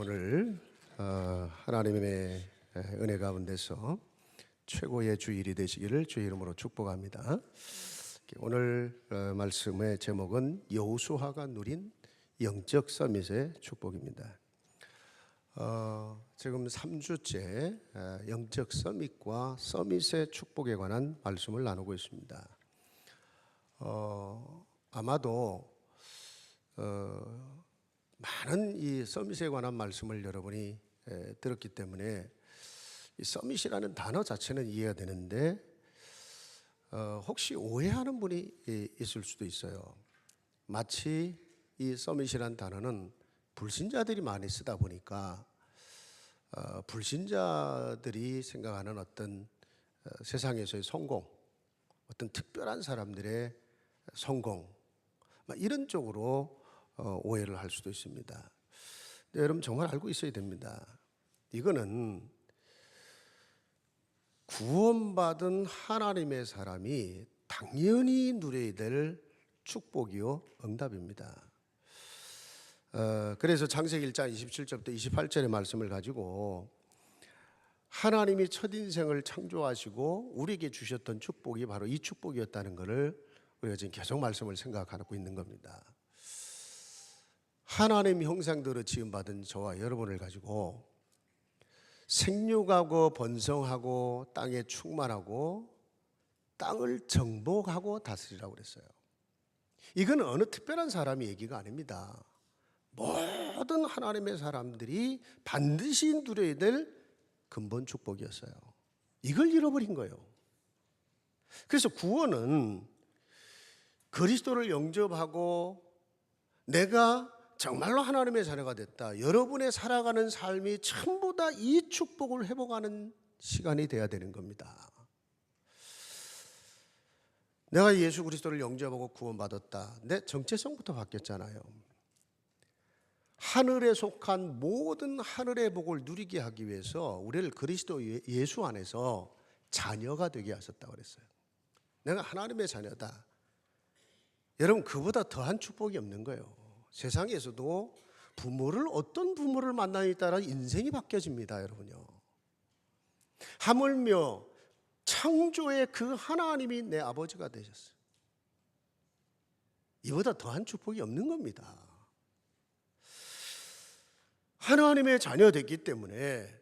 오늘 하나님의 은혜 가운데서 최고의 주일이 되시기를 주의 이름으로 축복합니다. 오늘 말씀의 제목은 여호수아가 누린 영적 서밋의 축복입니다. 지금 3주째 영적 서밋과 서밋의 축복에 관한 말씀을 나누고 있습니다. 아마도 많은 이 서밋에 관한 말씀을 여러분이 들었기 때문에 이 서밋이라는 단어 자체는 이해가 되는데 혹시 오해하는 분이 있을 수도 있어요. 마치 이 서밋이라는 단어는 불신자들이 많이 쓰다 보니까 불신자들이 생각하는 어떤 세상에서의 성공, 어떤 특별한 사람들의 성공, 이런 쪽으로 오해를 할 수도 있습니다. 여러분 정말 알고 있어야 됩니다. 이거는 구원받은 하나님의 사람이 당연히 누려야 될 축복이요 응답입니다. 그래서 창세기 1장 27절부터 28절의 말씀을 가지고 하나님이 첫인생을 창조하시고 우리에게 주셨던 축복이 바로 이 축복이었다는 것을 우리가 지금 계속 말씀을 생각하고 있는 겁니다. 하나님 형상대로 지음받은 저와 여러분을 가지고 생육하고 번성하고 땅에 충만하고 땅을 정복하고 다스리라고 그랬어요. 이건 어느 특별한 사람의 얘기가 아닙니다. 모든 하나님의 사람들이 반드시 누려야 될 근본 축복이었어요. 이걸 잃어버린 거예요. 그래서 구원은 그리스도를 영접하고 내가 정말로 하나님의 자녀가 됐다, 여러분의 살아가는 삶이 전부 다 이 축복을 회복하는 시간이 돼야 되는 겁니다. 내가 예수 그리스도를 영접하고 구원받았다, 내 정체성부터 바뀌었잖아요. 하늘에 속한 모든 하늘의 복을 누리게 하기 위해서 우리를 그리스도 예수 안에서 자녀가 되게 하셨다고 그랬어요. 내가 하나님의 자녀다. 여러분 그보다 더한 축복이 없는 거예요. 세상에서도 어떤 부모를 만나냐에 따라 인생이 바뀌어집니다. 여러분요. 하물며 창조의 그 하나님이 내 아버지가 되셨어요. 이보다 더한 축복이 없는 겁니다. 하나님의 자녀 됐기 때문에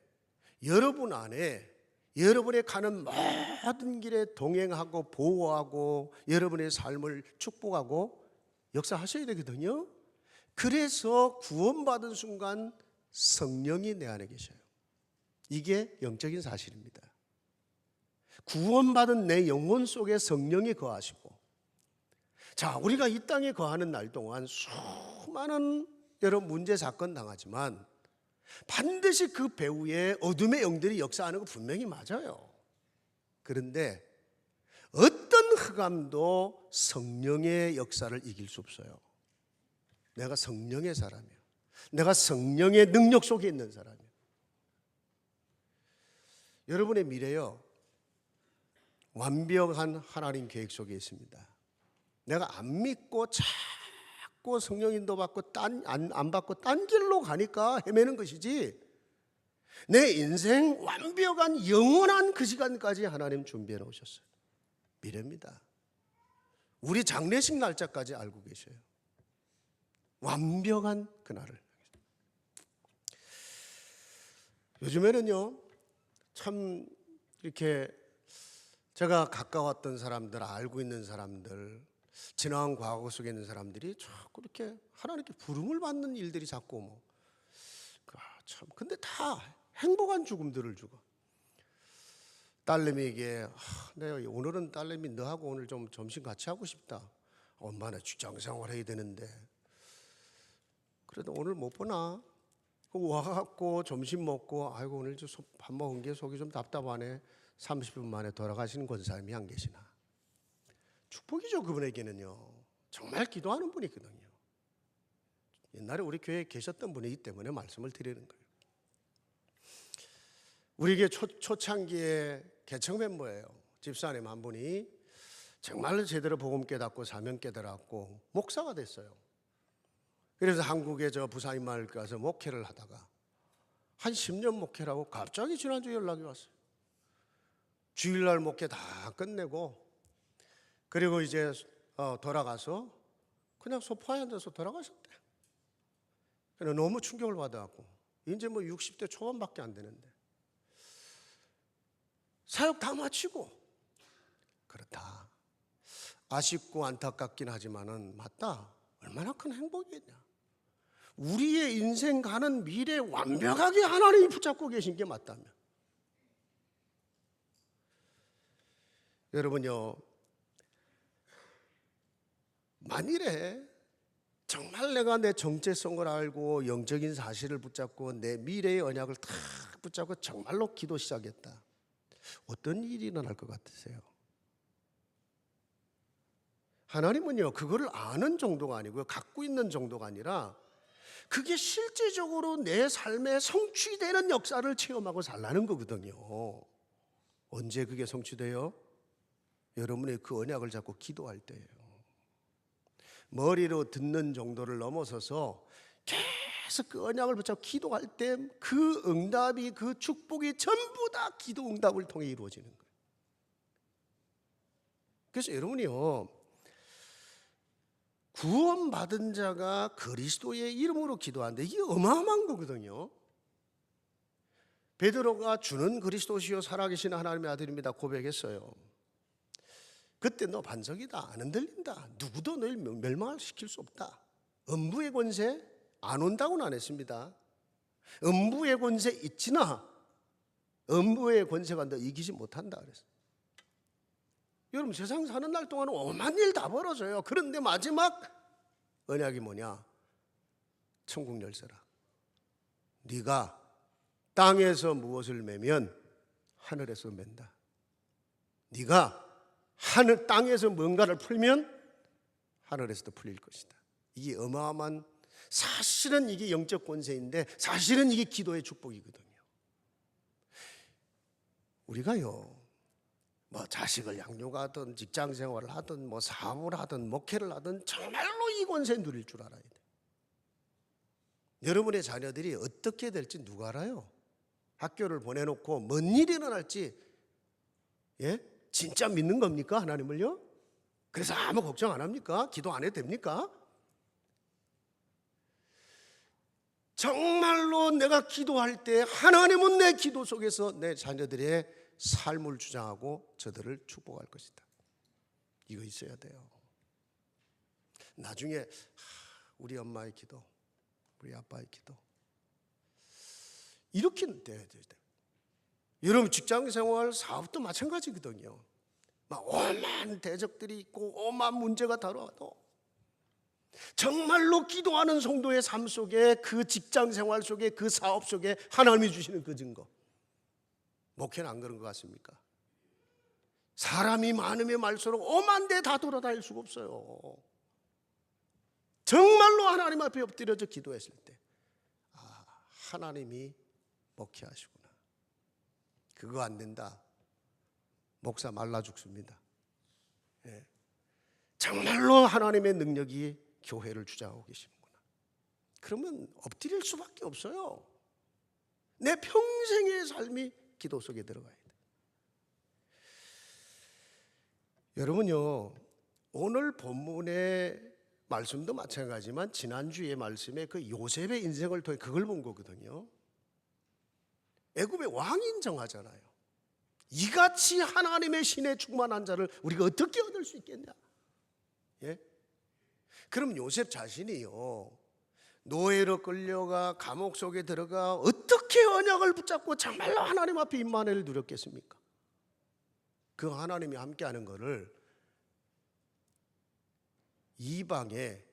여러분 안에 여러분의 가는 모든 길에 동행하고 보호하고 여러분의 삶을 축복하고 역사하셔야 되거든요. 그래서 구원받은 순간 성령이 내 안에 계셔요. 이게 영적인 사실입니다. 구원받은 내 영혼 속에 성령이 거하시고, 자, 우리가 이 땅에 거하는 날 동안 수많은 여러 문제 사건 당하지만 반드시 그 배후에 어둠의 영들이 역사하는 거 분명히 맞아요. 그런데 어떤 흑암도 성령의 역사를 이길 수 없어요. 내가 성령의 사람이에요. 내가 성령의 능력 속에 있는 사람이에요. 여러분의 미래요, 완벽한 하나님 계획 속에 있습니다. 내가 안 믿고 자꾸 성령 인도 받고 안 받고 딴 길로 가니까 헤매는 것이지, 내 인생 완벽한 영원한 그 시간까지 하나님 준비해 놓으셨어요. 미래입니다. 우리 장례식 날짜까지 알고 계셔요. 완벽한 그날을. 요즘에는요, 참 이렇게 제가 가까웠던 사람들, 알고 있는 사람들, 지나간 과거 속에 있는 사람들이 자꾸 이렇게 하나님께 부름을 받는 일들이 자꾸 참, 근데 다 행복한 죽음들을 죽어. 딸내미에게 내가 오늘은 딸내미 너하고 오늘 좀 점심 같이 하고 싶다. 엄마는 직장생활 해야 되는데 그래도 오늘 못 보나? 와갖고 점심 먹고 아이고 오늘 밥 먹은 게 속이 좀 답답하네. 30분 만에 돌아가시는 권사님이 안 계시나? 축복이죠. 그분에게는요. 정말 기도하는 분이거든요. 옛날에 우리 교회에 계셨던 분이기 때문에 말씀을 드리는 거예요. 우리에게 초창기에 개척 멤버예요. 집사님 한 분이 정말로 제대로 복음 깨닫고 사명 깨달았고 목사가 됐어요. 그래서 한국의 부사님 마을 가서 목회를 하다가 한 10년 목회라고 갑자기 지난주에 연락이 왔어요. 주일날 목회 다 끝내고 그리고 이제 돌아가서 그냥 소파에 앉아서 돌아가셨대. 그래서 너무 충격을 받아갖고 이제 뭐 60대 초반밖에 안 되는데 사역 다 마치고 그렇다. 아쉽고 안타깝긴 하지만은 맞다. 얼마나 큰 행복이겠냐. 우리의 인생 가는 미래 완벽하게 하나님이 붙잡고 계신 게 맞다면 여러분요, 만일에 정말 내가 내 정체성을 알고 영적인 사실을 붙잡고 내 미래의 언약을 탁 붙잡고 정말로 기도 시작했다. 어떤 일이 일어날 것 같으세요? 하나님은요, 그거를 아는 정도가 아니고요, 갖고 있는 정도가 아니라 그게 실제적으로 내 삶에 성취되는 역사를 체험하고 살라는 거거든요. 언제 그게 성취돼요? 여러분의 그 언약을 잡고 기도할 때예요. 머리로 듣는 정도를 넘어서서 계속 그 언약을 붙잡고 기도할 때 그 응답이, 그 축복이 전부 다 기도 응답을 통해 이루어지는 거예요. 그래서 여러분이요, 구원받은 자가 그리스도의 이름으로 기도하는데 이게 어마어마한 거거든요. 베드로가 주는 그리스도시요 살아계신 하나님의 아들입니다 고백했어요. 그때 너 반석이다, 안 흔들린다, 누구도 널 멸망시킬 수 없다. 음부의 권세 안 온다고는 안 했습니다. 음부의 권세 있지나 음부의 권세가 너 이기지 못한다 그랬어요. 여러분, 세상 사는 날 동안은 오만 일 다 벌어져요. 그런데 마지막 언약이 뭐냐? 천국 열쇠라. 네가 땅에서 무엇을 매면 하늘에서 맨다. 네가 땅에서 뭔가를 풀면 하늘에서도 풀릴 것이다. 이게 어마어마한, 사실은 이게 영적 권세인데 사실은 이게 기도의 축복이거든요. 우리가요, 뭐 자식을 양육하든 직장 생활을 하든 뭐 사업을 하든 목회를 하든 정말로 이 권세 누릴 줄 알아야 돼. 여러분의 자녀들이 어떻게 될지 누가 알아요? 학교를 보내놓고 뭔 일이 일어날지, 진짜 믿는 겁니까? 하나님을요? 그래서 아무 걱정 안 합니까? 기도 안 해도 됩니까? 정말로 내가 기도할 때 하나님은 내 기도 속에서 내 자녀들의 삶을 주장하고 저들을 축복할 것이다. 이거 있어야 돼요. 나중에 우리 엄마의 기도, 우리 아빠의 기도 이렇게 돼야 돼요. 여러분, 직장생활, 사업도 마찬가지거든요. 막 오만 대적들이 있고 오만 문제가 다뤄도 정말로 기도하는 성도의 삶 속에, 그 직장생활 속에, 그 사업 속에 하나님이 주시는 그 증거, 목회는 안 그런 것 같습니까? 사람이 많으면 말수록 오만 대 다 돌아다닐 수가 없어요. 정말로 하나님 앞에 엎드려져 기도했을 때 하나님이 목회하시구나. 그거 안 된다, 목사 말라 죽습니다. 정말로 하나님의 능력이 교회를 주장하고 계시는구나. 그러면 엎드릴 수밖에 없어요. 내 평생의 삶이 기도 속에 들어가야 돼. 여러분요, 오늘 본문의 말씀도 마찬가지지만 지난주의 말씀에 그 요셉의 인생을 통해 그걸 본 거거든요. 애굽의 왕이 인정하잖아요. 이같이 하나님의 신에 충만한 자를 우리가 어떻게 얻을 수 있겠냐? 그럼 요셉 자신이요, 노예로 끌려가 감옥 속에 들어가 어떻게 언약을 붙잡고 정말로 하나님 앞에 임마누엘을 누렸겠습니까? 그 하나님이 함께하는 것을 이방의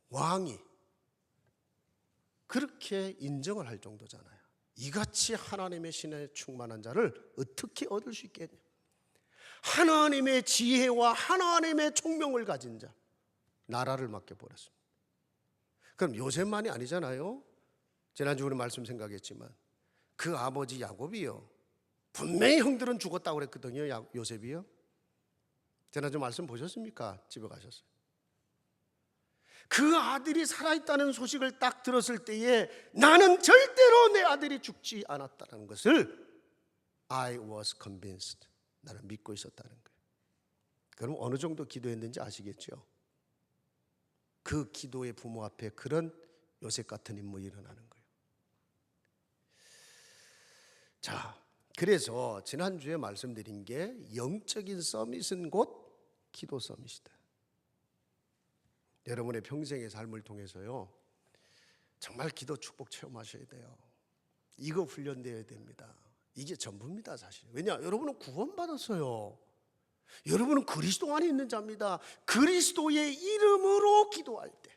왕이 그렇게 인정을 할 정도잖아요. 이같이 하나님의 신에 충만한 자를 어떻게 얻을 수 있겠냐? 하나님의 지혜와 하나님의 총명을 가진 자, 나라를 맡겨버렸습니다. 그럼 요셉만이 아니잖아요. 지난주 우리 말씀 생각했지만 그 아버지 야곱이요, 분명히 형들은 죽었다고 그랬거든요. 요셉이요. 지난주 말씀 보셨습니까? 집에 가셨어요. 그 아들이 살아있다는 소식을 딱 들었을 때에 나는 절대로 내 아들이 죽지 않았다는 것을 I was convinced. 나는 믿고 있었다는 거예요. 그럼 어느 정도 기도했는지 아시겠죠? 그 기도의 부모 앞에 그런 요셉 같은 인물이 일어나는 거예요. 자, 그래서 지난주에 말씀드린 게 영적인 서밋은 곧 기도 서밋이다. 여러분의 평생의 삶을 통해서요, 정말 기도 축복 체험하셔야 돼요. 이거 훈련되어야 됩니다. 이게 전부입니다, 사실. 왜냐? 여러분은 구원받았어요. 여러분은 그리스도 안에 있는 자입니다. 그리스도의 이름으로 기도할 때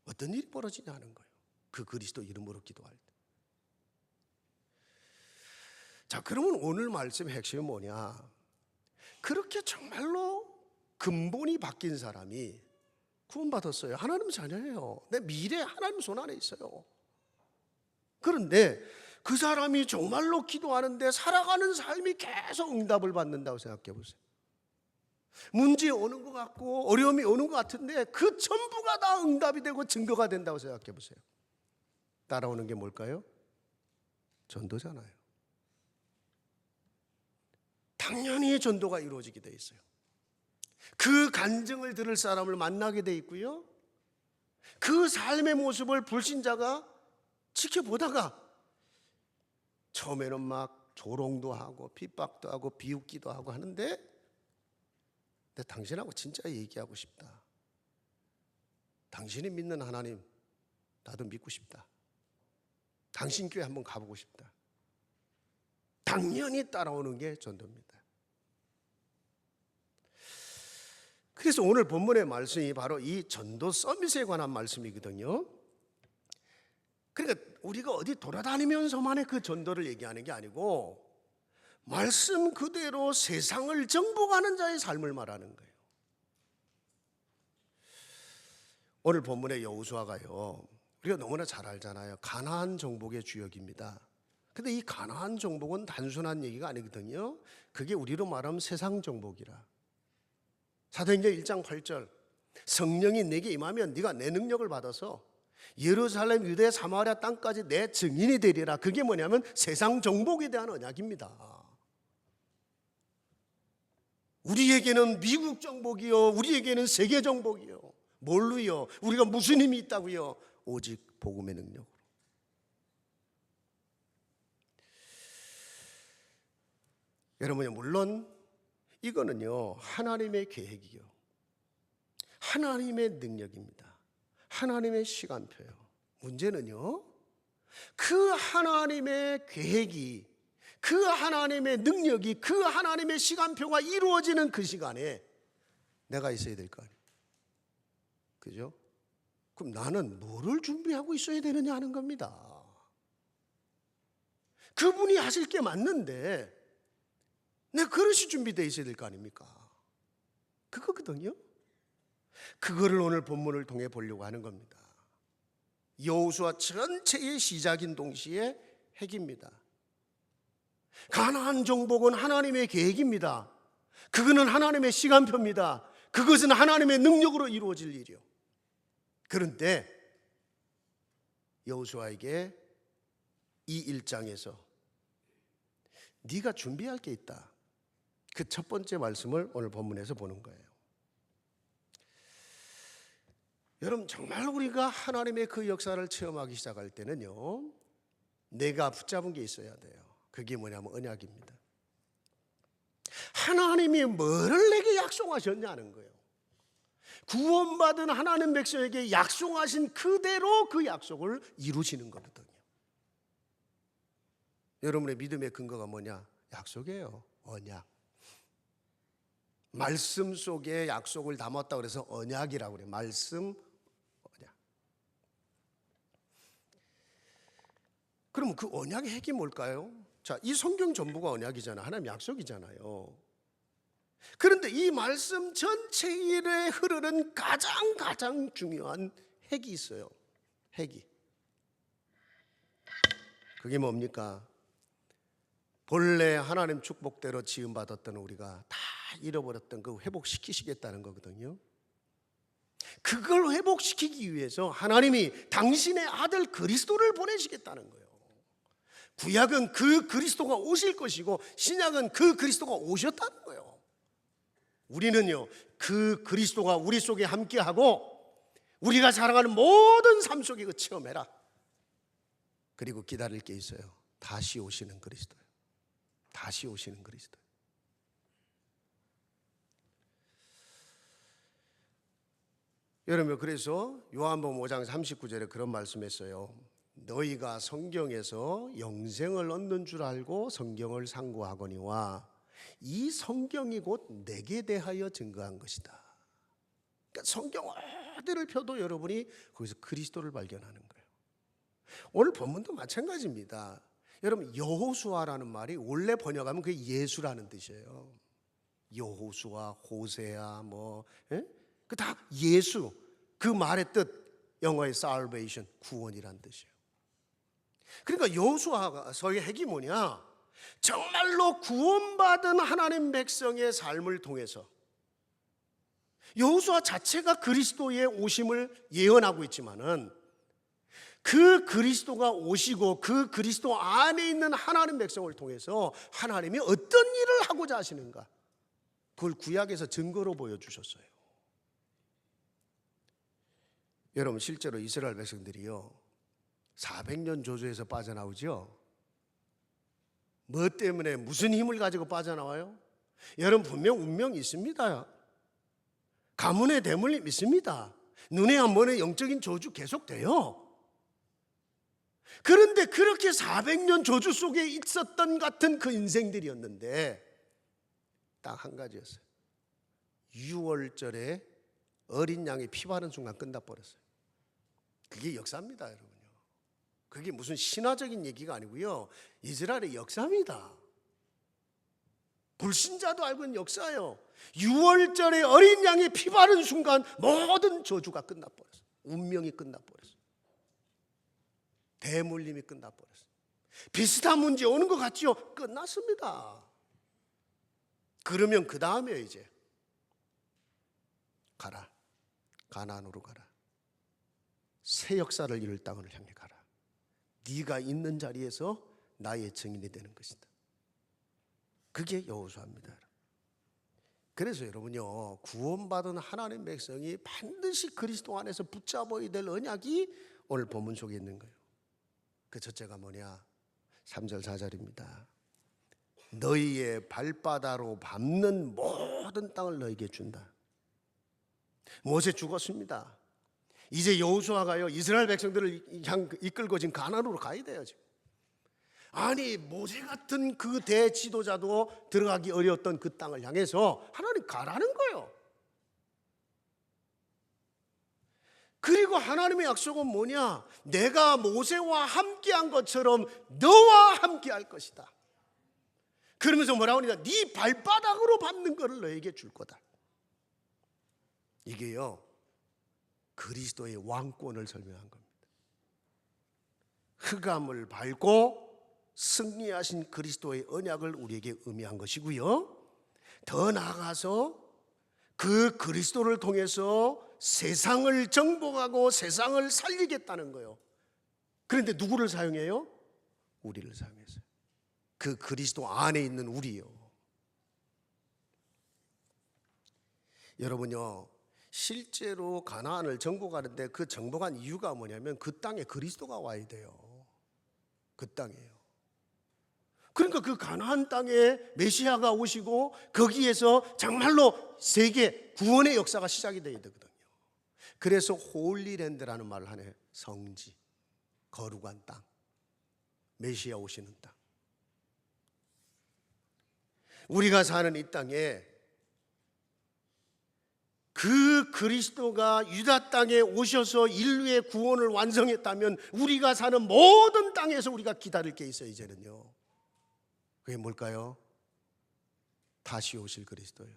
어떤 일이 벌어지냐는 거예요. 그 그리스도 이름으로 기도할 때. 자, 그러면 오늘 말씀의 핵심이 뭐냐? 그렇게 정말로 근본이 바뀐 사람이 구원받았어요. 하나님 자녀예요. 내 미래 하나님 손 안에 있어요. 그런데 그 사람이 정말로 기도하는데 살아가는 삶이 계속 응답을 받는다고 생각해 보세요. 문제 오는 것 같고 어려움이 오는 것 같은데 그 전부가 다 응답이 되고 증거가 된다고 생각해 보세요. 따라오는 게 뭘까요? 전도잖아요. 당연히 전도가 이루어지게 돼 있어요. 그 간증을 들을 사람을 만나게 돼 있고요, 그 삶의 모습을 불신자가 지켜보다가 처음에는 막 조롱도 하고 핍박도 하고 비웃기도 하고 하는데, 근데 당신하고 진짜 얘기하고 싶다. 당신이 믿는 하나님 나도 믿고 싶다. 당신 교회 한번 가보고 싶다. 당연히 따라오는 게 전도입니다. 그래서 오늘 본문의 말씀이 바로 이 전도 서밋에 관한 말씀이거든요. 그러니까 우리가 어디 돌아다니면서만의 그 전도를 얘기하는 게 아니고 말씀 그대로 세상을 정복하는 자의 삶을 말하는 거예요. 오늘 본문의 여호수아가요, 우리가 너무나 잘 알잖아요. 가나안 정복의 주역입니다. 근데 이 가나안 정복은 단순한 얘기가 아니거든요. 그게 우리로 말하면 세상 정복이라. 사도행전 1장 8절, 성령이 내게 임하면 네가 내 능력을 받아서 예루살렘, 유대, 사마리아 땅까지 내 증인이 되리라. 그게 뭐냐면 세상 정복에 대한 언약입니다. 우리에게는 미국 정복이요, 우리에게는 세계 정복이요. 뭘로요? 우리가 무슨 힘이 있다고요? 오직 복음의 능력으로. 여러분이 물론 이거는요, 하나님의 계획이요, 하나님의 능력입니다. 하나님의 시간표요. 문제는요, 그 하나님의 계획이, 그 하나님의 능력이, 그 하나님의 시간표가 이루어지는 그 시간에 내가 있어야 될 거 아니에요. 그죠? 그럼 나는 뭐를 준비하고 있어야 되느냐 하는 겁니다. 그분이 하실 게 맞는데 내 그릇이 준비되어 있어야 될 거 아닙니까? 그거거든요. 그거를 오늘 본문을 통해 보려고 하는 겁니다. 여호수아 전체의 시작인 동시에 핵입니다. 가나안 정복은 하나님의 계획입니다. 그거는 하나님의 시간표입니다. 그것은 하나님의 능력으로 이루어질 일이요. 그런데 여호수아에게 이 1장에서 네가 준비할 게 있다. 그 첫 번째 말씀을 오늘 본문에서 보는 거예요. 여러분, 정말 우리가 하나님의 그 역사를 체험하기 시작할 때는요, 내가 붙잡은 게 있어야 돼요. 그게 뭐냐면 언약입니다. 하나님이 뭐를 내게 약속하셨냐는 거예요. 구원받은 하나님 백성에게 약속하신 그대로 그 약속을 이루시는 거거든요. 여러분의 믿음의 근거가 뭐냐? 약속이에요. 언약. 말씀 속에 약속을 담았다 그래서 언약이라고 그래요. 말씀, 언약. 그럼 그 언약의 핵이 뭘까요? 자, 이 성경 전부가 언약이잖아요. 하나님 약속이잖아요. 그런데 이 말씀 전체에 흐르는 가장 중요한 핵이 있어요. 핵이. 그게 뭡니까? 본래 하나님 축복대로 지음받았던 우리가 다 잃어버렸던 그 회복시키시겠다는 거거든요. 그걸 회복시키기 위해서 하나님이 당신의 아들 그리스도를 보내시겠다는 거예요. 구약은 그 그리스도가 오실 것이고 신약은 그 그리스도가 오셨다는 거예요. 우리는요, 그 그리스도가 우리 속에 함께하고 우리가 자랑하는 모든 삶 속에 그 체험해라. 그리고 기다릴 게 있어요. 다시 오시는 그리스도예요. 다시 오시는 그리스도. 여러분, 그래서 요한복음 5장 39절에 그런 말씀했어요. 너희가 성경에서 영생을 얻는 줄 알고 성경을 상고하거니와 이 성경이 곧 내게 대하여 증거한 것이다. 그러니까 성경 어디를 펴도 여러분이 거기서 그리스도를 발견하는 거예요. 오늘 본문도 마찬가지입니다. 여러분, 여호수아라는 말이 원래 번역하면 그게 예수라는 뜻이에요. 여호수아, 호세아 그 다 예수, 그 말의 뜻, 영어의 salvation, 구원이란 뜻이에요. 그러니까 여호수아서의 핵이 뭐냐? 정말로 구원받은 하나님 백성의 삶을 통해서 여호수아 자체가 그리스도의 오심을 예언하고 있지만은 그 그리스도가 오시고 그 그리스도 안에 있는 하나님 백성을 통해서 하나님이 어떤 일을 하고자 하시는가, 그걸 구약에서 증거로 보여주셨어요. 여러분, 실제로 이스라엘 백성들이요 400년 조주에서 빠져나오죠. 뭐 때문에 무슨 힘을 가지고 빠져나와요? 여러분, 분명 운명이 있습니다. 가문의 대물림 있습니다. 눈에 안 보이는 영적인 저주 계속돼요. 그런데 그렇게 400년 저주 속에 있었던 같은 그 인생들이었는데 딱 한 가지였어요. 6월절에 어린 양이 피 바른 순간 끝나버렸어요. 그게 역사입니다, 여러분요. 그게 무슨 신화적인 얘기가 아니고요, 이스라엘의 역사입니다. 불신자도 알고 있는 역사예요. 6월절에 어린 양이 피 바른 순간 모든 저주가 끝나버렸어요. 운명이 끝나버렸어요. 대물림이 끝나버렸어요. 비슷한 문제 오는 것 같지요? 끝났습니다. 그러면 그 다음에 이제 가라, 가나안으로 가라, 새 역사를 이룰 땅을 향해 가라. 네가 있는 자리에서 나의 증인이 되는 것이다. 그게 여호수아입니다. 그래서 여러분요, 구원받은 하나님 백성이 반드시 그리스도 안에서 붙잡아야 될 언약이 오늘 본문 속에 있는 거예요. 그 첫째가 뭐냐? 3절 4절입니다. 너희의 발바닥으로 밟는 모든 땅을 너희에게 준다. 모세 죽었습니다. 이제 여호수아가요 이스라엘 백성들을 이끌고 지금 가나안으로 가야 돼요. 지금. 아니, 모세 같은 그 대지도자도 들어가기 어려웠던 그 땅을 향해서 하나님 가라는 거예요. 그리고 하나님의 약속은 뭐냐? 내가 모세와 함께한 것처럼 너와 함께할 것이다. 그러면서 뭐라고 하니까 네 발바닥으로 밟는 것을 너에게 줄 거다. 이게요 그리스도의 왕권을 설명한 겁니다. 흑암을 밟고 승리하신 그리스도의 언약을 우리에게 의미한 것이고요, 더 나아가서 그 그리스도를 통해서 세상을 정복하고 세상을 살리겠다는 거예요. 그런데 누구를 사용해요? 우리를 사용했어요. 그 그리스도 안에 있는 우리요. 여러분요, 실제로 가나안을 정복하는데 그 정복한 이유가 뭐냐면 그 땅에 그리스도가 와야 돼요. 그 땅이에요. 그러니까 그 가나안 땅에 메시아가 오시고 거기에서 정말로 세계 구원의 역사가 시작이 돼야 되거든요. 그래서 홀리랜드라는 말을 하네요. 성지, 거룩한 땅, 메시아 오시는 땅. 우리가 사는 이 땅에 그 그리스도가 유다 땅에 오셔서 인류의 구원을 완성했다면 우리가 사는 모든 땅에서 우리가 기다릴 게 있어요. 이제는요. 그게 뭘까요? 다시 오실 그리스도예요.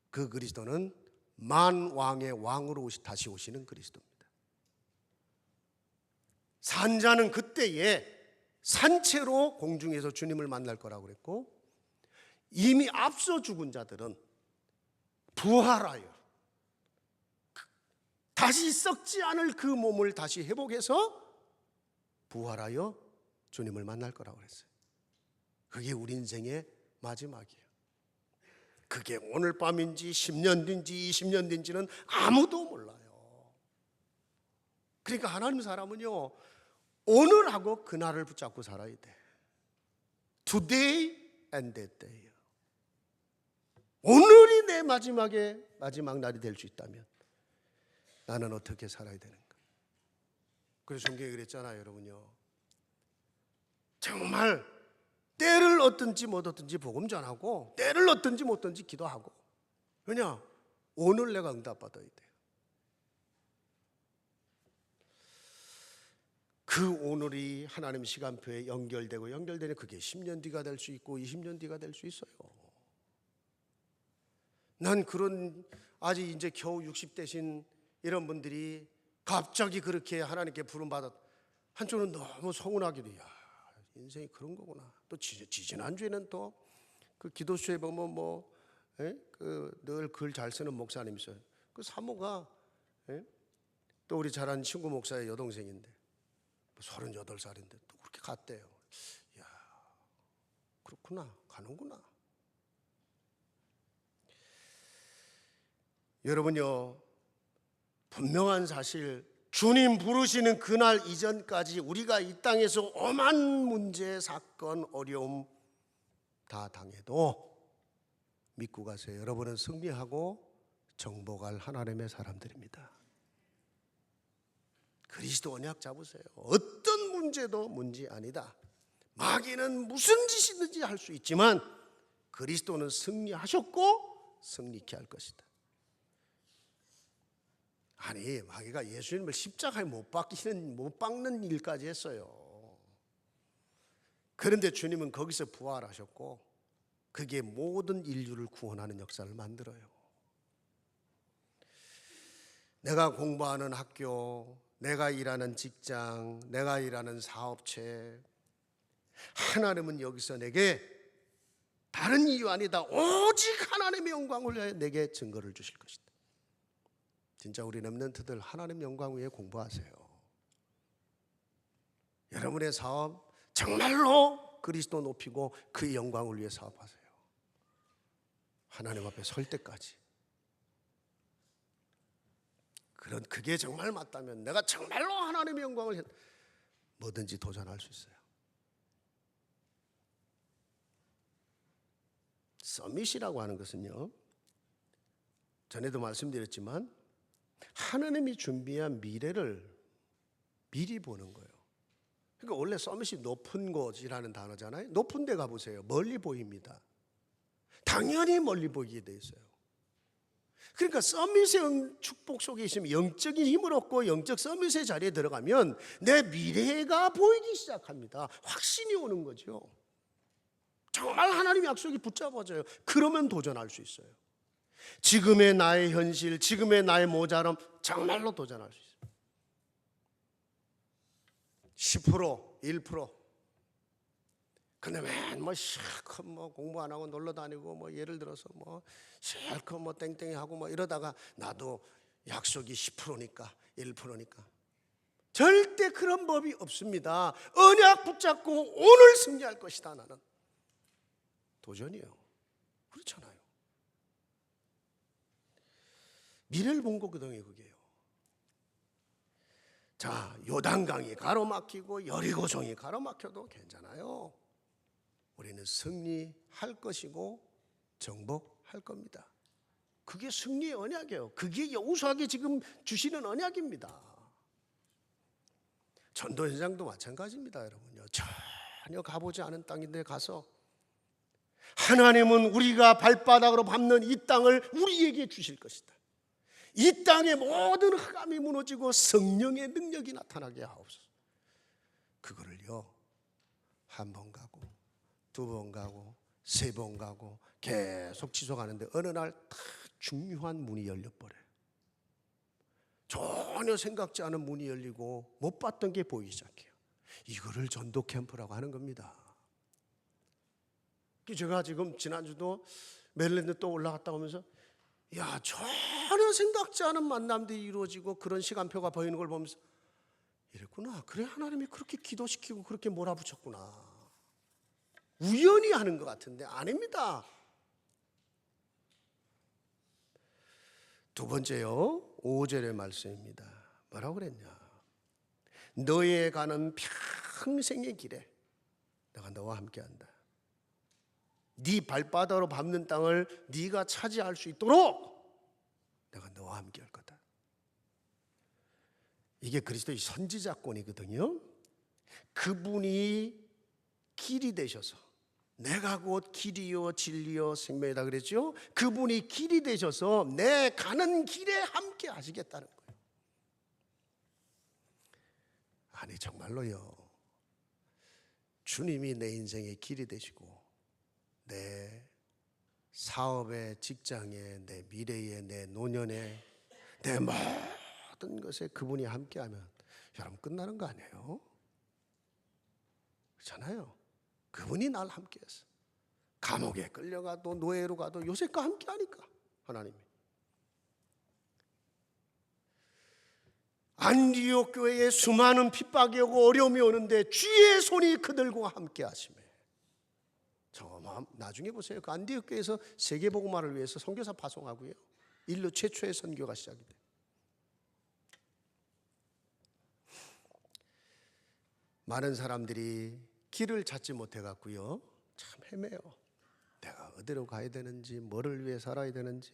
그 그리스도는 만왕의 왕으로 다시 오시는 그리스도입니다. 산자는 그때에 산채로 공중에서 주님을 만날 거라고 그랬고, 이미 앞서 죽은 자들은 부활하여 다시 썩지 않을 그 몸을 다시 회복해서 부활하여 주님을 만날 거라고 그랬어요. 그게 우리 인생의 마지막이에요. 그게 오늘 밤인지 10년 뒤인지 20년 뒤인지는 아무도 몰라요. 그러니까 하나님 사람은요, 오늘하고 그날을 붙잡고 살아야 돼. Today and that day. 오늘이 내 마지막 날이 될 수 있다면 나는 어떻게 살아야 되는가? 그래서 성경에 그랬잖아요, 여러분요. 정말 때를 얻든지 못 얻든지 복음 전하고, 때를 얻든지 못 얻든지 기도하고. 왜냐? 오늘 내가 응답받아야 돼요. 그 오늘이 하나님 시간표에 연결되는 그게 10년 뒤가 될 수 있고 20년 뒤가 될 수 있어요. 난 그런 아직 이제 겨우 60대신 이런 분들이 갑자기 그렇게 하나님께 부름받았, 한쪽은 너무 서운하게 돼요. 인생이 그런 거구나. 또 지난주에는 또 그 기도수에 보면 늘 글 잘 쓰는 목사님 있어요. 그 사모가 또 우리 잘 아는 친구 목사의 여동생인데 38살인데 또 그렇게 갔대요. 이야, 그렇구나, 가는구나. 여러분요, 분명한 사실, 주님 부르시는 그날 이전까지 우리가 이 땅에서 오만 문제, 사건, 어려움 다 당해도 믿고 가세요. 여러분은 승리하고 정복할 하나님의 사람들입니다. 그리스도 언약 잡으세요. 어떤 문제도 문제 아니다. 마귀는 무슨 짓이든지 할 수 있지만 그리스도는 승리하셨고 승리케 할 것이다. 아니, 마귀가 예수님을 십자가에 못 박는 일까지 했어요. 그런데 주님은 거기서 부활하셨고 그게 모든 인류를 구원하는 역사를 만들어요. 내가 공부하는 학교, 내가 일하는 직장, 내가 일하는 사업체, 하나님은 여기서 내게 다른 이유 아니다, 오직 하나님의 영광을 위해 내게 증거를 주실 것이다. 진짜 우리 렘넌트들 하나님 영광 위해 공부하세요. 여러분의 사업 정말로 그리스도 높이고 그의 영광을 위해 사업하세요. 하나님 앞에 설 때까지. 그게 정말 맞다면 내가 정말로 하나님의 영광을 뭐든지 도전할 수 있어요. 서밋이라고 하는 것은요, 전에도 말씀드렸지만 하나님이 준비한 미래를 미리 보는 거예요. 그러니까 원래 서밋이 높은 곳이라는 단어잖아요. 높은 데 가보세요. 멀리 보입니다. 당연히 멀리 보이게 돼 있어요. 그러니까 서밋의 축복 속에 있으면 영적인 힘을 얻고 영적 서밋의 자리에 들어가면 내 미래가 보이기 시작합니다. 확신이 오는 거죠. 정말 하나님의 약속이 붙잡아져요. 그러면 도전할 수 있어요. 지금의 나의 현실, 지금의 나의 모자람 정말로 도전할 수 있어요. 10%, 1%. 근데 맨 실컷 공부 안 하고 놀러 다니고 예를 들어서 실컷 땡땡이 하고 이러다가 나도 약속이 10%니까 1%니까 절대 그런 법이 없습니다. 언약 붙잡고 오늘 승리할 것이다. 나는 도전이에요. 그렇잖아요. 미래를 본 거거든요. 그게요. 자, 요단강이 가로막히고 여리고성이 가로막혀도 괜찮아요. 우리는 승리할 것이고 정복할 겁니다. 그게 승리의 언약이에요. 그게 여호수아에게 지금 주시는 언약입니다. 전도 현장도 마찬가지입니다, 여러분요. 전혀 가보지 않은 땅인데 가서 하나님은 우리가 발바닥으로 밟는 이 땅을 우리에게 주실 것이다. 이 땅의 모든 흑암이 무너지고 성령의 능력이 나타나게 하옵소서. 그거를요, 한 번 가고 두 번 가고 세 번 가고 계속 지속하는데 어느 날 딱 중요한 문이 열려버려요. 전혀 생각지 않은 문이 열리고 못 봤던 게 보이기 시작해요. 이거를 전도 캠프라고 하는 겁니다. 제가 지금 지난주도 메릴랜드 또 올라갔다 오면서 야, 전혀 생각지 않은 만남들이 이루어지고 그런 시간표가 보이는 걸 보면서 이랬구나. 그래, 하나님이 그렇게 기도시키고 그렇게 몰아붙였구나. 우연히 하는 것 같은데 아닙니다. 두 번째요, 5절의 말씀입니다. 뭐라고 그랬냐? 너의 가는 평생의 길에 내가 너와 함께한다. 네 발바닥으로 밟는 땅을 네가 차지할 수 있도록 내가 너와 함께할 거다. 이게 그리스도의 선지자권이거든요. 그분이 길이 되셔서, 내가 곧 길이요 진리요 생명이다 그랬죠. 그분이 길이 되셔서 내 가는 길에 함께 하시겠다는 거예요. 아니 정말로요, 주님이 내 인생의 길이 되시고 내 사업에, 직장에, 내 미래에, 내 노년에, 내 모든 것에 그분이 함께하면 여러분 끝나는 거 아니에요? 그렇잖아요. 그분이 날 함께해서 감옥에 끌려가도 노예로 가도 요셉과 함께하니까 하나님이. 안디옥 교회에 수많은 핍박이 오고 어려움이 오는데 주의 손이 그들과 함께하시며, 나중에 보세요. 그 안디옥 교회에서 세계복음화를 위해서 선교사 파송하고요, 인류 최초의 선교가 시작이 돼요. 많은 사람들이 길을 찾지 못해 갖고요, 참 헤매요. 내가 어디로 가야 되는지, 뭐를 위해 살아야 되는지.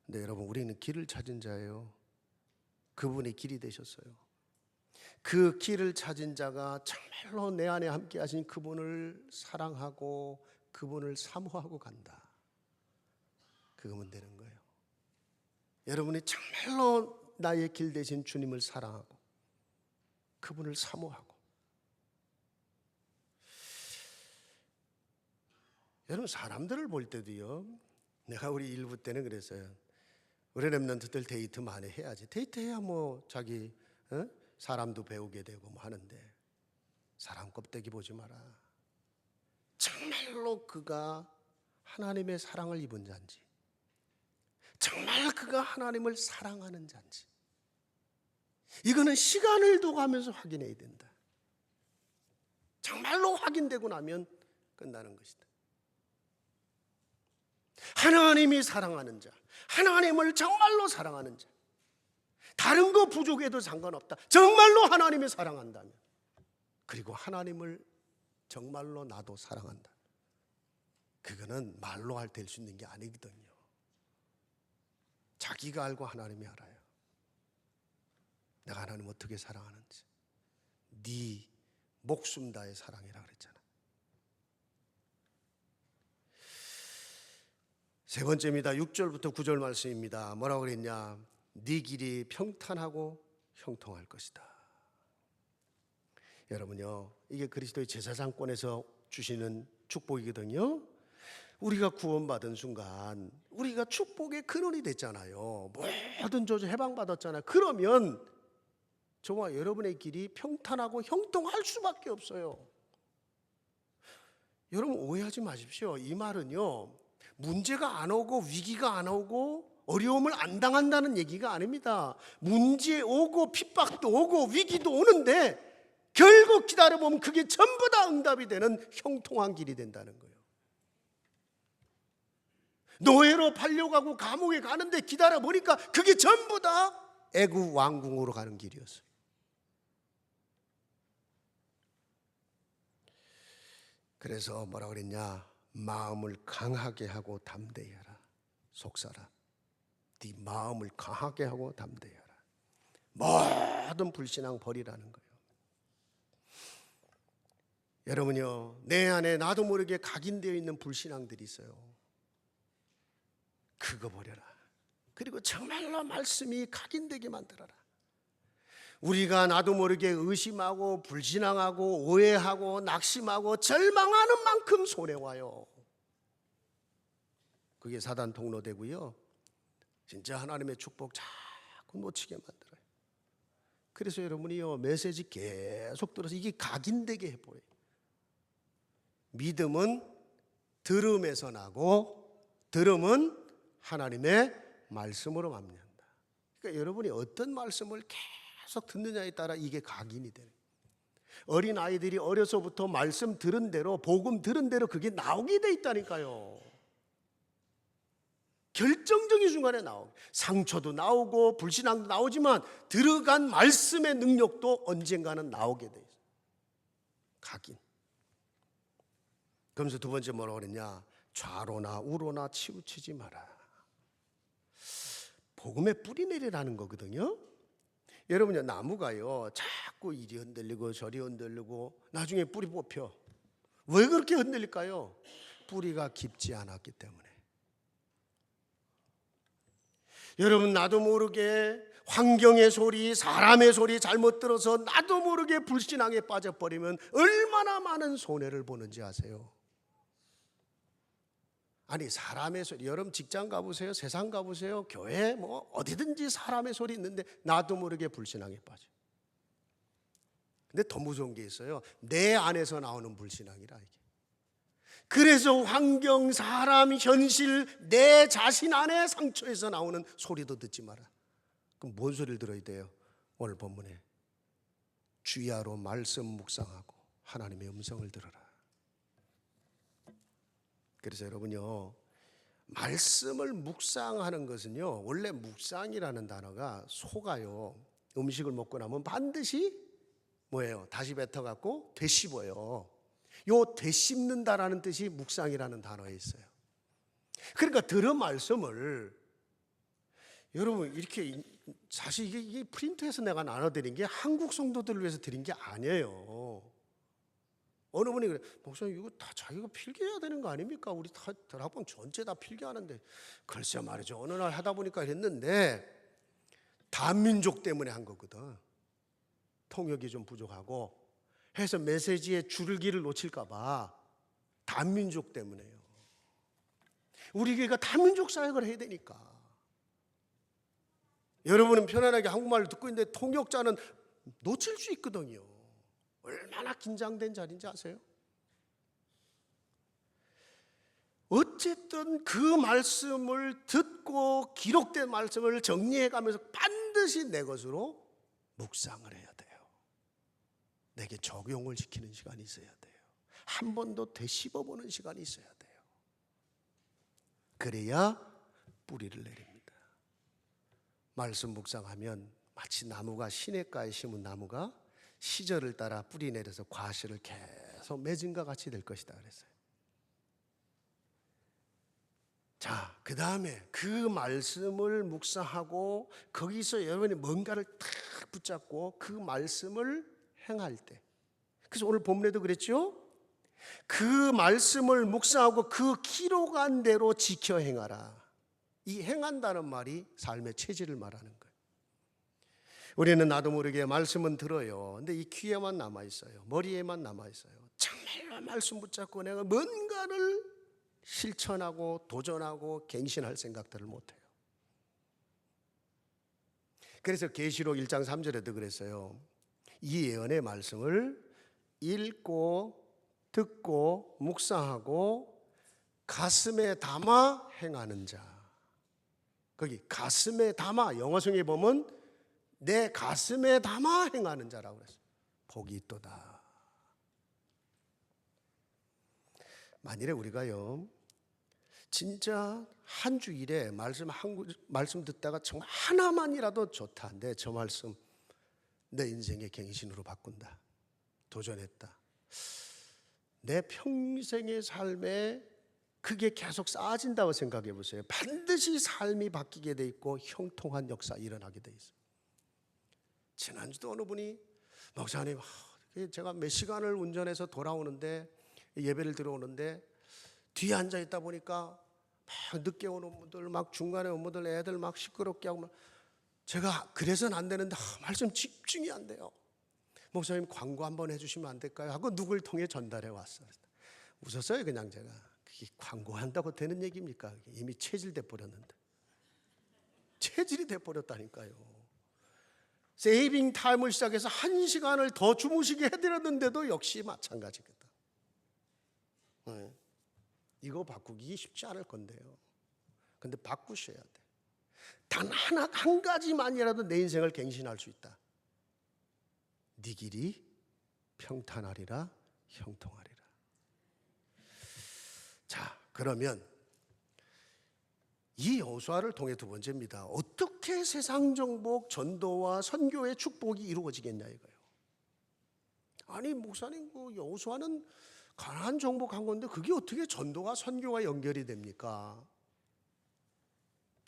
근데 여러분, 우리는 길을 찾은 자예요. 그분이 길이 되셨어요. 그 길을 찾은 자가 정말로 내 안에 함께 하신 그분을 사랑하고 그분을 사모하고 간다. 그거면 되는 거예요. 여러분이 정말로 나의 길 되신 주님을 사랑하고 그분을 사모하고. 여러분, 사람들을 볼 때도요, 내가 우리 일부 때는 그랬어요. 우리 랩런트들 데이트 많이 해야지. 데이트해야 뭐 자기 사람도 배우게 되고 뭐 하는데, 사람 껍데기 보지 마라. 정말로 그가 하나님의 사랑을 입은 자인지, 정말 그가 하나님을 사랑하는 자인지, 이거는 시간을 두고 하면서 확인해야 된다. 정말로 확인되고 나면 끝나는 것이다. 하나님이 사랑하는 자, 하나님을 정말로 사랑하는 자, 다른 거 부족해도 상관없다. 정말로 하나님이 사랑한다면, 그리고 하나님을 정말로 나도 사랑한다. 그거는 말로 될 수 있는 게 아니거든요. 자기가 알고 하나님이 알아요. 내가 하나님 어떻게 사랑하는지. 네 목숨 다해 사랑이라 그랬잖아. 세 번째입니다. 6절부터 9절 말씀입니다. 뭐라고 그랬냐? 네 길이 평탄하고 형통할 것이다. 여러분요, 이게 그리스도의 제사장권에서 주시는 축복이거든요. 우리가 구원받은 순간 우리가 축복의 근원이 됐잖아요. 모든 저주 해방받았잖아요. 그러면 저와 여러분의 길이 평탄하고 형통할 수밖에 없어요. 여러분 오해하지 마십시오. 이 말은요, 문제가 안 오고 위기가 안 오고 어려움을 안 당한다는 얘기가 아닙니다. 문제 오고 핍박도 오고 위기도 오는데 결국 기다려보면 그게 전부 다 응답이 되는 형통한 길이 된다는 거예요. 노예로 팔려가고 감옥에 가는데 기다려보니까 그게 전부 다 애굽 왕궁으로 가는 길이었어요. 그래서 뭐라 그랬냐? 마음을 강하게 하고 담대히 하라. 속사라, 네 마음을 강하게 하고 담대히 하라. 모든 불신앙 버리라는 거예요. 여러분요, 내 안에 나도 모르게 각인되어 있는 불신앙들이 있어요. 그거 버려라. 그리고 정말로 말씀이 각인되게 만들어라. 우리가 나도 모르게 의심하고 불신앙하고 오해하고 낙심하고 절망하는 만큼 손해와요. 그게 사단 통로되고요, 진짜 하나님의 축복 자꾸 놓치게 만들어요. 그래서 여러분이요, 메시지 계속 들어서 이게 각인되게 해버려요. 믿음은 들음에서 나고 들음은 하나님의 말씀으로 맙니다. 그러니까 여러분이 어떤 말씀을 계속 듣느냐에 따라 이게 각인이 되는 거예요. 어린 아이들이 어려서부터 말씀 들은 대로, 복음 들은 대로 그게 나오게 돼 있다니까요. 결정적인 순간에 나오고, 상처도 나오고 불신앙도 나오지만 들어간 말씀의 능력도 언젠가는 나오게 돼 있어요. 각인. 그러면서 두 번째 뭐라고 그랬냐? 좌로나 우로나 치우치지 마라. 복음에 뿌리 내리라는 거거든요. 여러분요, 나무가요 자꾸 이리 흔들리고 저리 흔들리고 나중에 뿌리 뽑혀. 왜 그렇게 흔들릴까요? 뿌리가 깊지 않았기 때문에. 여러분, 나도 모르게 환경의 소리, 사람의 소리 잘못 들어서 나도 모르게 불신앙에 빠져버리면 얼마나 많은 손해를 보는지 아세요? 아니, 사람의 소리, 여러분 직장 가보세요, 세상 가보세요, 교회 뭐 어디든지 사람의 소리 있는데 나도 모르게 불신앙에 빠져. 근데 더 무서운 게 있어요. 내 안에서 나오는 불신앙이라 이게. 그래서 환경, 사람, 현실, 내 자신 안에 상처에서 나오는 소리도 듣지 마라. 그럼 뭔 소리를 들어야 돼요? 오늘 본문에 주야로 말씀 묵상하고 하나님의 음성을 들어라. 그래서 여러분요, 말씀을 묵상하는 것은요, 원래 묵상이라는 단어가 속아요. 음식을 먹고 나면 반드시 뭐예요? 다시 뱉어갖고 되씹어요. 요 되씹는다라는 뜻이 묵상이라는 단어에 있어요. 그러니까 들은 말씀을 여러분 이렇게, 사실 이게 프린트해서 내가 나눠드린 게 한국 성도들을 위해서 드린 게 아니에요. 어느 분이 그래, 목사님 이거 다 자기가 필기해야 되는 거 아닙니까? 우리 다 다락방 전체 다 필기하는데. 글쎄 말이죠, 어느 날 하다 보니까 했는데 다민족 때문에 한 거거든. 통역이 좀 부족하고 해서 메시지의 줄기를 놓칠까 봐. 다민족 때문에요. 우리 교회가 다민족 사역을 해야 되니까. 여러분은 편안하게 한국말을 듣고 있는데 통역자는 놓칠 수 있거든요. 얼마나 긴장된 자리인지 아세요? 어쨌든 그 말씀을 듣고 기록된 말씀을 정리해가면서 반드시 내 것으로 묵상을 해야 돼요. 내게 적용을 시키는 시간이 있어야 돼요. 한 번 더 되씹어보는 시간이 있어야 돼요. 그래야 뿌리를 내립니다. 말씀 묵상하면 마치 나무가, 시냇가에 심은 나무가 시절을 따라 뿌리 내려서 과실을 계속 맺은 것 같이 될 것이다 그랬어요. 자, 그 다음에 그 말씀을 묵상하고 거기서 여러분이 뭔가를 탁 붙잡고 그 말씀을 행할 때, 그래서 오늘 본문에도 그랬죠? 그 말씀을 묵상하고 그 기록한 대로 지켜 행하라. 이 행한다는 말이 삶의 체질을 말하는 거예요. 우리는 나도 모르게 말씀은 들어요. 근데 이 귀에만 남아있어요. 머리에만 남아있어요. 정말 말씀 붙잡고 내가 뭔가를 실천하고 도전하고 갱신할 생각들을 못해요. 그래서 계시록 1장 3절에도 그랬어요. 이 예언의 말씀을 읽고 듣고 묵상하고 가슴에 담아 행하는 자. 거기 가슴에 담아, 영어성에 보면 내 가슴에 담아 행하는 자라고 그랬어요. 복이 있도다. 만일에 우리가요, 진짜 한 주일에 말씀 듣다가 정말 하나만이라도 좋다는데 저 말씀 내 인생의 갱신으로 바꾼다, 도전했다, 내 평생의 삶에 그게 계속 쌓아진다고 생각해 보세요. 반드시 삶이 바뀌게 돼 있고 형통한 역사 일어나게 돼 있어요. 지난주도 어느 분이, 목사님 제가 몇 시간을 운전해서 돌아오는데, 예배를 들어오는데 뒤에 앉아 있다 보니까 막 늦게 오는 분들, 막 중간에 온 분들, 애들 막 시끄럽게 하고, 제가 그래서는 안 되는데 말씀 집중이 안 돼요. 목사님 광고 한번 해주시면 안 될까요? 하고 누굴 통해 전달해 왔어요. 웃었어요. 그냥 제가. 그게 광고한다고 되는 얘기입니까? 이미 체질돼 버렸는데. 체질이 돼 버렸다니까요. 세이빙 타임을 시작해서 1시간을 더 주무시게 해드렸는데도 역시 마찬가지겠다. 이거 바꾸기 쉽지 않을 건데요. 근데 바꾸셔야 돼. 단 한 가지만이라도 내 인생을 갱신할 수 있다. 네 길이 평탄하리라 형통하리라. 자, 그러면 이 여호수아를 통해 두 번째입니다. 어떻게 세상 정복, 전도와 선교의 축복이 이루어지겠냐 이거예요. 아니 목사님, 그 여호수아는 가나안 정복한 건데 그게 어떻게 전도와 선교와 연결이 됩니까?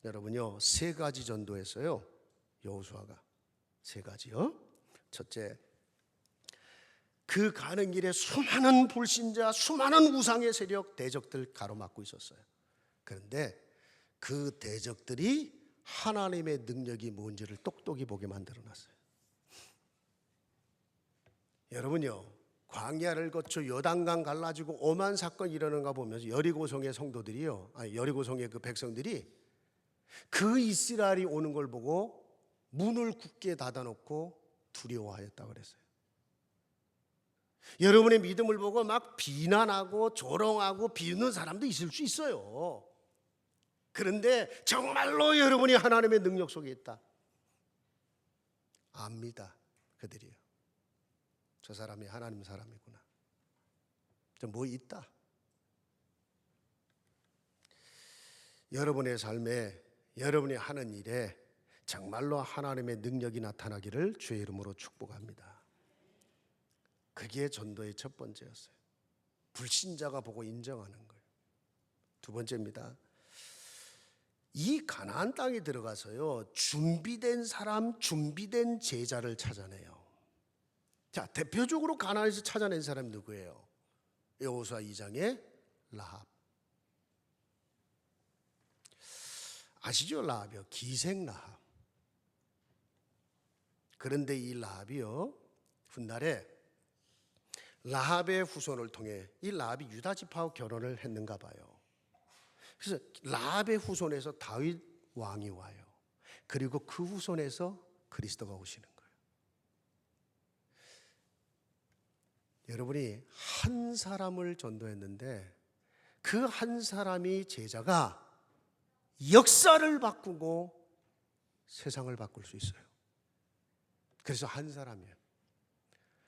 여러분요, 세 가지 전도했어요. 여호수아가 세 가지요. 첫째, 그 가는 길에 수많은 불신자, 수많은 우상의 세력, 대적들 가로막고 있었어요. 그런데 그 대적들이 하나님의 능력이 뭔지를 똑똑히 보게 만들어놨어요. 여러분요, 광야를 거쳐 요단강 갈라지고 오만 사건 일어나는 거 보면서 여리고성의 성도들이요, 여리고성의 그 백성들이 그 이스라엘이 오는 걸 보고 문을 굳게 닫아놓고 두려워하였다고 그랬어요. 여러분의 믿음을 보고 막 비난하고 조롱하고 비웃는 사람도 있을 수 있어요. 그런데 정말로 여러분이 하나님의 능력 속에 있다, 압니다. 그들이요, 저 사람이 하나님 사람이구나, 좀 뭐 있다. 여러분의 삶에, 여러분이 하는 일에 정말로 하나님의 능력이 나타나기를 주의 이름으로 축복합니다. 그게 전도의 첫 번째였어요. 불신자가 보고 인정하는 거예요. 두 번째입니다. 이 가나안 땅에 들어가서요, 준비된 사람, 준비된 제자를 찾아내요. 자, 대표적으로 가나안에서 찾아낸 사람이 누구예요? 여호수아 2장의 라합. 아시죠? 라합이요, 기생 라합. 그런데 이 라합이요, 훗날에 라합의 후손을 통해, 이 라합이 유다 지파와 결혼을 했는가 봐요. 그래서 라합의 후손에서 다윗 왕이 와요. 그리고 그 후손에서 그리스도가 오시는 거예요. 여러분이 한 사람을 전도했는데 그 한 사람이, 제자가 역사를 바꾸고 세상을 바꿀 수 있어요. 그래서 한 사람이에요.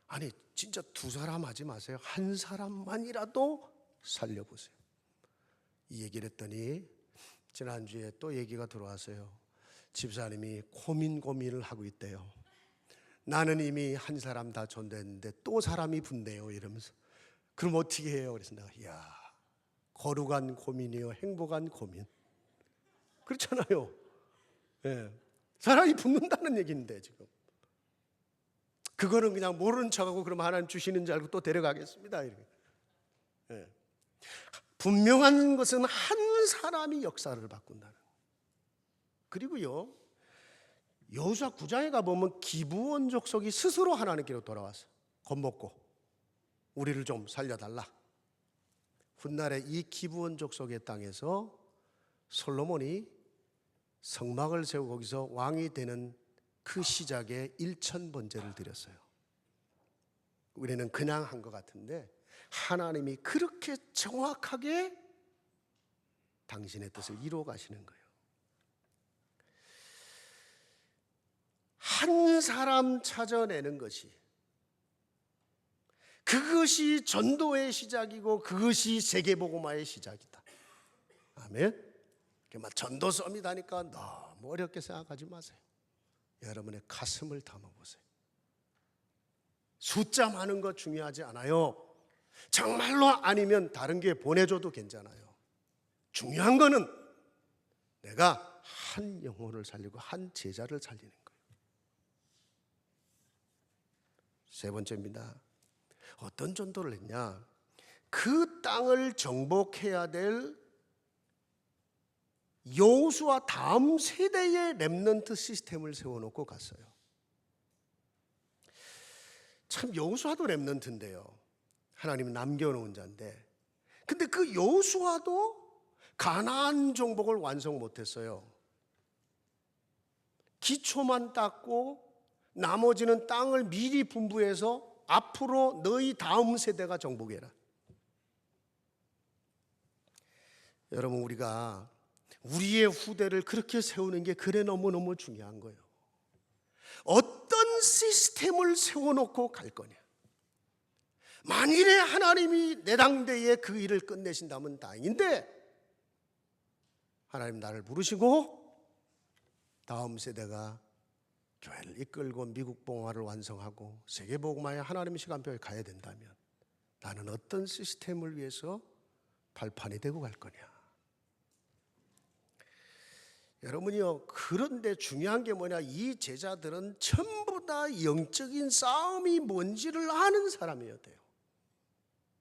아니 진짜 두 사람 하지 마세요. 한 사람만이라도 살려보세요. 이 얘기를 했더니 지난주에 또 얘기가 들어왔어요. 집사님이 고민을 하고 있대요. 나는 이미 한 사람 다 전도했는데 또 사람이 붙네요 이러면서. 그럼 어떻게 해요? 그래서 내가, 이야, 거룩한 고민이요, 행복한 고민. 그렇잖아요. 예. 사람이 붙는다는 얘기인데 지금 그거는 그냥 모르는 척하고 그럼 하나님 주시는 줄 알고 또 데려가겠습니다 이렇게. 예. 분명한 것은 한 사람이 역사를 바꾼다는. 그리고요, 여호수아 9장에 가보면 기브온 족속이 스스로 하나님께로 돌아와서 겁먹고 우리를 좀 살려달라. 훗날에 이 기브온 족속의 땅에서 솔로몬이 성막을 세우고 거기서 왕이 되는 그 시작에 1000번제를 드렸어요. 우리는 그냥 한 것 같은데 하나님이 그렇게 정확하게 당신의 뜻을 이루어 가시는 거예요. 한 사람 찾아내는 것이, 그것이 전도의 시작이고 그것이 세계복음화의 시작이다. 아멘. 막 전도 썸이다니까 너무 어렵게 생각하지 마세요. 여러분의 가슴을 담아보세요. 숫자 많은 거 중요하지 않아요. 정말로 아니면 다른 교회 보내줘도 괜찮아요. 중요한 거는 내가 한 영혼을 살리고 한 제자를 살리는 거예요. 세 번째입니다. 어떤 전도를 했냐? 그 땅을 정복해야 될 여호수아 다음 세대의 렘넌트 시스템을 세워놓고 갔어요. 참 여호수아도 렘넌트인데요, 하나님은 남겨놓은 자인데, 근데 그 여호수아도 가나안 정복을 완성 못했어요. 기초만 닦고 나머지는 땅을 미리 분부해서 앞으로 너희 다음 세대가 정복해라. 여러분, 우리가 우리의 후대를 그렇게 세우는 게 그래 너무너무 중요한 거예요. 어떤 시스템을 세워놓고 갈 거냐. 만일에 하나님이 내 당대에 그 일을 끝내신다면 다행인데, 하나님 나를 부르시고 다음 세대가 교회를 이끌고 미국 봉화를 완성하고 세계 복음화의 하나님의 시간표에 가야 된다면 나는 어떤 시스템을 위해서 발판이 되고 갈 거냐. 여러분이요, 그런데 중요한 게 뭐냐, 이 제자들은 전부 다 영적인 싸움이 뭔지를 아는 사람이어야 돼요.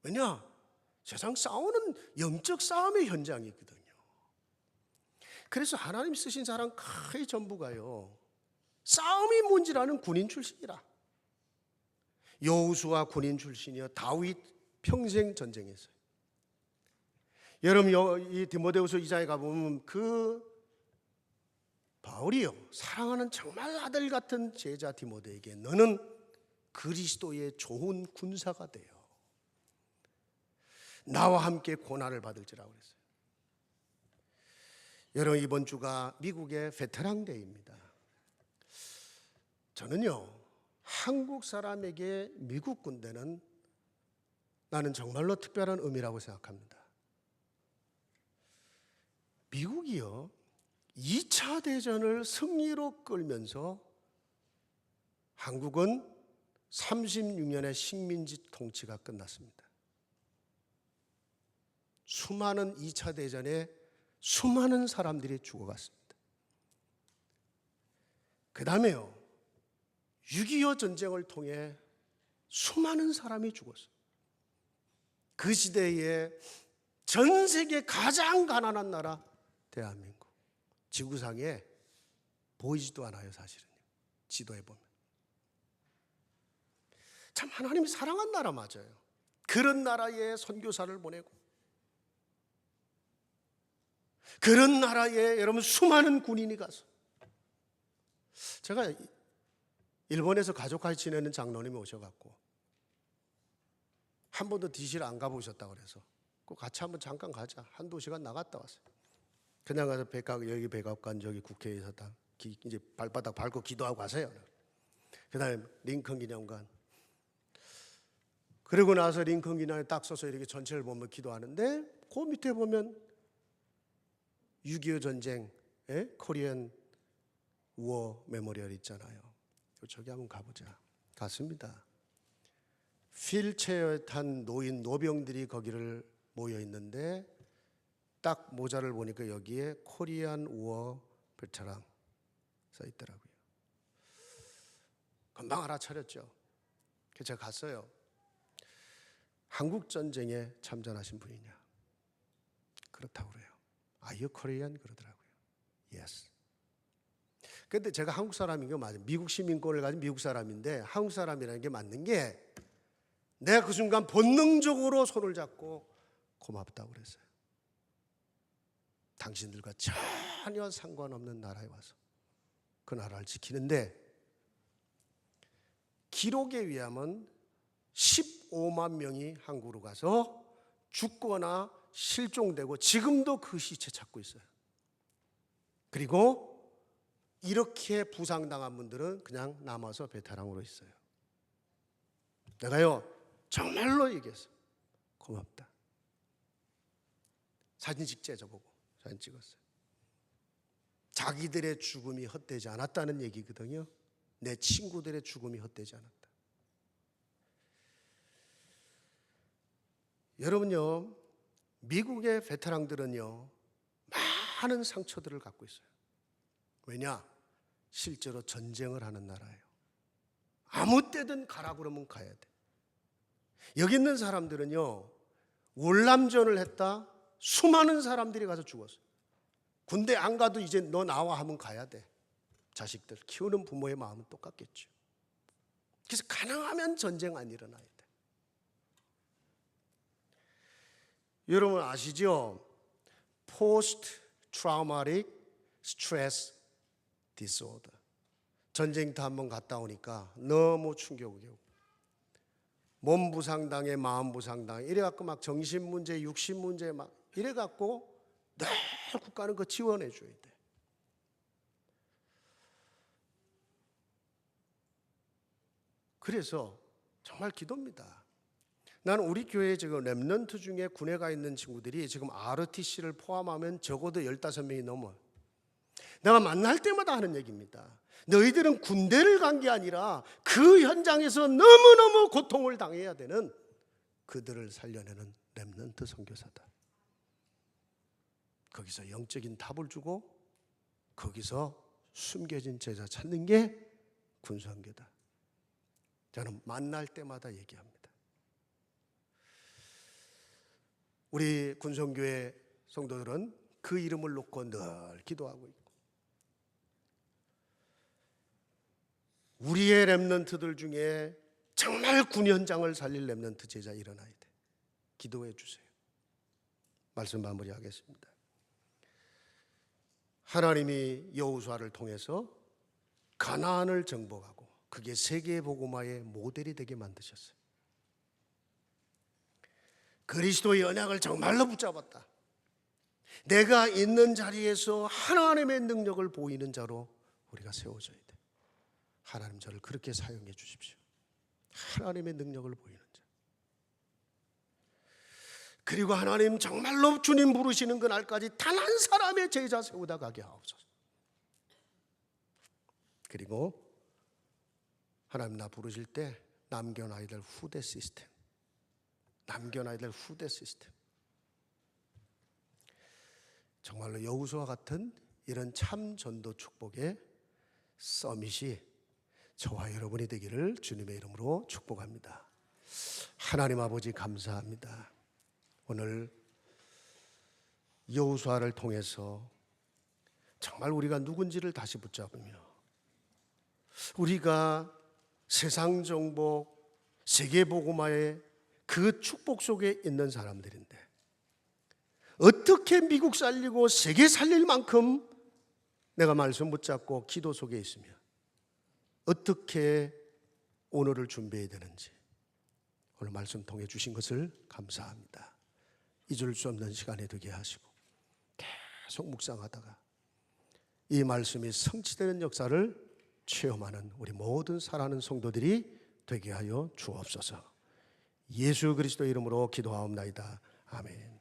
왜냐? 세상 싸우는 영적 싸움의 현장이거든요. 그래서 하나님 쓰신 사람 거의 전부가요, 싸움이 뭔지라는 군인 출신이라. 여호수아 군인 출신이요, 다윗 평생 전쟁했어요. 여러분, 이 디모데후서 2장에 가보면 그 바울이요, 사랑하는 정말 아들 같은 제자 디모데에게 너는 그리스도의 좋은 군사가 돼요. 나와 함께 고난을 받을지라고 그랬어요. 여러분, 이번 주가 미국의 베테랑 데이입니다. 저는요, 한국 사람에게 미국 군대는 나는 정말로 특별한 의미라고 생각합니다. 미국이요, 2차 대전을 승리로 끌면서 한국은 36년의 식민지 통치가 끝났습니다. 수많은 2차 대전에 수많은 사람들이 죽어갔습니다. 그 다음에요, 6.25 전쟁을 통해 수많은 사람이 죽었어요. 그 시대에 전 세계 가장 가난한 나라 대한민국, 지구상에 보이지도 않아요. 사실은요, 지도에 보면. 참 하나님이 사랑한 나라 맞아요. 그런 나라에 선교사를 보내고, 그런 나라에 여러분 수많은 군인이 가서, 제가 일본에서 가족같이 지내는 장로님이 오셔갖고 한 번도 DC를 안 가보셨다고 그래서 꼭 같이 한번 잠깐 가자, 한두 시간 나갔다 왔어요. 그냥 가서 여기 백악관 저기 국회에서 다 이제 발바닥 밟고 기도하고 가세요. 그 다음에 링컨 기념관, 그러고 나서 링컨 기념관에 딱 서서 이렇게 전체를 보면 기도하는데, 그 밑에 보면 6.25 전쟁 코리안 워 메모리얼 있잖아요. 저기 한번 가보자. 갔습니다. 휠체어에 탄 노인 노병들이 거기를 모여 있는데 딱 모자를 보니까 여기에 코리안 워 베테랑 써 있더라고요. 금방 알아차렸죠. 그래서 제가 갔어요. 한국 전쟁에 참전하신 분이냐? 그렇다고 그래요. Are you Korean? 그러더라고요. Yes. 근데 제가 한국 사람인 게 맞아요. 미국 시민권을 가진 미국 사람인데 한국 사람이라는 게 맞는 게, 내가 그 순간 본능적으로 손을 잡고 고맙다고 그랬어요. 당신들과 전혀 상관없는 나라에 와서 그 나라를 지키는데, 기록에 의하면 15만 명이 한국으로 가서 죽거나 실종되고 지금도 그 시체 찾고 있어요. 그리고 이렇게 부상당한 분들은 그냥 남아서 베테랑으로 있어요. 내가요 정말로 얘기했어. 고맙다. 사진 찍자 저보고 사진 찍었어요. 자기들의 죽음이 헛되지 않았다는 얘기거든요. 내 친구들의 죽음이 헛되지 않았다. 여러분요, 미국의 베테랑들은요 많은 상처들을 갖고 있어요. 왜냐? 실제로 전쟁을 하는 나라예요. 아무 때든 가라 그러면 가야 돼. 여기 있는 사람들은요, 월남전을 했다, 수많은 사람들이 가서 죽었어요. 군대 안 가도 이제 너 나와 하면 가야 돼. 자식들 키우는 부모의 마음은 똑같겠죠. 그래서 가능하면 전쟁 안 일어나야 돼. 여러분 아시죠? Post Traumatic Stress Disorder. 전쟁터 한번 갔다 오니까 너무 충격이고, 몸 부상당해, 마음 부상당해, 이래갖고 막 정신 문제, 육신 문제 막 이래갖고 국가는 그 지원해 줘야 돼. 그래서 정말 기도입니다. 나는 우리 교회에 지금 렘넌트 중에 군에 가 있는 친구들이 지금 ROTC를 포함하면 적어도 15명이 넘어요. 내가 만날 때마다 하는 얘기입니다. 너희들은 군대를 간 게 아니라 그 현장에서 너무너무 고통을 당해야 되는 그들을 살려내는 렘넌트 선교사다. 거기서 영적인 답을 주고 거기서 숨겨진 제자 찾는 게 군선교다. 저는 만날 때마다 얘기합니다. 우리 군선교회 성도들은 그 이름을 놓고 늘 기도하고 있고, 우리의 렘넌트들 중에 정말 군 현장을 살릴 렘넌트 제자 일어나야 돼. 기도해 주세요. 말씀 마무리하겠습니다. 하나님이 여호수아를 통해서 가나안을 정복하고 그게 세계 복음화의 모델이 되게 만드셨어요. 그리스도의 언약을 정말로 붙잡았다. 내가 있는 자리에서 하나님의 능력을 보이는 자로 우리가 세워져야 돼. 하나님 저를 그렇게 사용해 주십시오. 하나님의 능력을 보이는 자. 그리고 하나님 정말로 주님 부르시는 그날까지 단 한 사람의 제자 세우다 가게 하옵소서. 그리고 하나님 나 부르실 때 남겨놔야 될 후대 시스템, 남겨놔야 될 후대 시스템. 정말로 여호수아 같은 이런 참 전도 축복의 서밋이 저와 여러분이 되기를 주님의 이름으로 축복합니다. 하나님 아버지 감사합니다. 오늘 여호수아를 통해서 정말 우리가 누군지를 다시 붙잡으며 우리가 세상 정복, 세계 복음화의 그 축복 속에 있는 사람들인데 어떻게 미국 살리고 세계 살릴 만큼 내가 말씀 붙잡고 기도 속에 있으며 어떻게 오늘을 준비해야 되는지 오늘 말씀 통해 주신 것을 감사합니다. 잊을 수 없는 시간이 되게 하시고 계속 묵상하다가 이 말씀이 성취되는 역사를 체험하는 우리 모든 사랑하는 성도들이 되게 하여 주옵소서. 예수 그리스도 이름으로 기도하옵나이다. 아멘.